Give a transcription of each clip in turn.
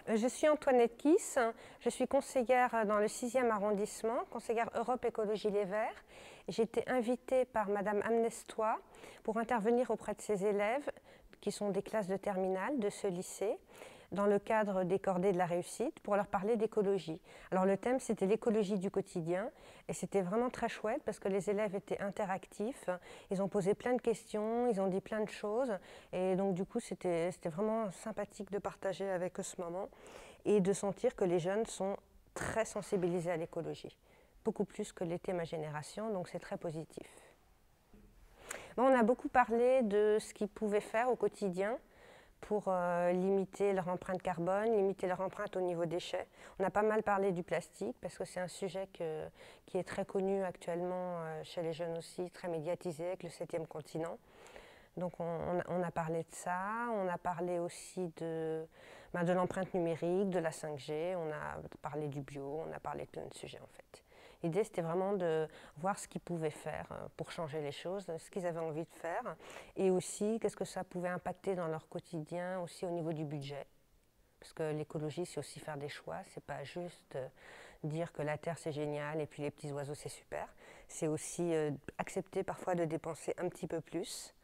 Je suis Antoinette Kiss, je suis conseillère dans le 6e arrondissement, conseillère Europe Écologie Les Verts. J'ai été invitée par Madame Amnestois pour intervenir auprès de ses élèves qui sont des classes de terminale de ce lycée, dans le cadre des cordées de la réussite, pour leur parler d'écologie. Alors le thème, c'était l'écologie du quotidien, et c'était vraiment très chouette parce que les élèves étaient interactifs, ils ont posé plein de questions, ils ont dit plein de choses, et donc du coup c'était vraiment sympathique de partager avec eux ce moment, et de sentir que les jeunes sont très sensibilisés à l'écologie, beaucoup plus que l'était ma génération, donc c'est très positif. Bon, on a beaucoup parlé de ce qu'ils pouvaient faire au quotidien pour limiter leur empreinte carbone, limiter leur empreinte au niveau déchets. On a pas mal parlé du plastique parce que c'est un sujet qui est très connu actuellement chez les jeunes aussi, très médiatisé avec le 7e continent. Donc on a parlé de ça, on a parlé aussi de l'empreinte numérique, de la 5G, on a parlé du bio, on a parlé de plein de sujets en fait. L'idée c'était vraiment de voir ce qu'ils pouvaient faire pour changer les choses, ce qu'ils avaient envie de faire et aussi qu'est-ce que ça pouvait impacter dans leur quotidien, aussi au niveau du budget. Parce que l'écologie, c'est aussi faire des choix, c'est pas juste dire que la terre c'est génial et puis les petits oiseaux c'est super. C'est aussi accepter parfois de dépenser un petit peu plus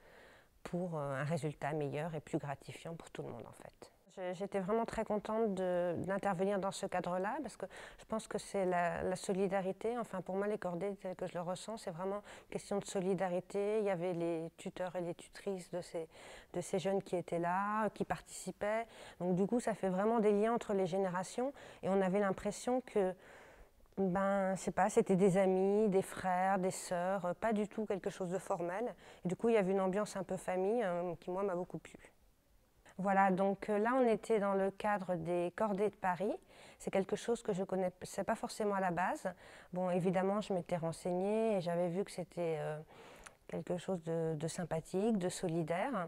pour un résultat meilleur et plus gratifiant pour tout le monde en fait. J'étais vraiment très contente d'intervenir dans ce cadre-là parce que je pense que c'est la solidarité, enfin pour moi les cordées telles que je le ressens, c'est vraiment une question de solidarité. Il y avait les tuteurs et les tutrices de ces jeunes qui étaient là, qui participaient. Donc du coup ça fait vraiment des liens entre les générations et on avait l'impression que je sais pas, c'était des amis, des frères, des sœurs, pas du tout quelque chose de formel. Et du coup, il y avait une ambiance un peu famille qui, moi, m'a beaucoup plu. Voilà, donc là, on était dans le cadre des Cordées de Paris. C'est quelque chose que je ne connaissais pas forcément à la base. Bon, évidemment, je m'étais renseignée et j'avais vu que c'était quelque chose de sympathique, de solidaire.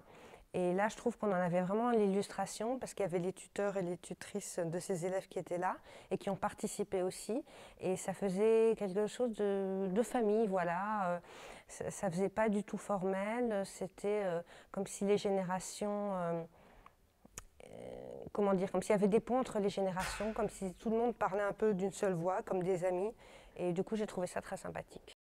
Et là, je trouve qu'on en avait vraiment l'illustration parce qu'il y avait les tuteurs et les tutrices de ces élèves qui étaient là et qui ont participé aussi. Et ça faisait quelque chose de famille, voilà. Ça faisait pas du tout formel. C'était comme si les générations, comment dire, comme s'il y avait des ponts entre les générations, comme si tout le monde parlait un peu d'une seule voix, comme des amis. Et du coup, j'ai trouvé ça très sympathique.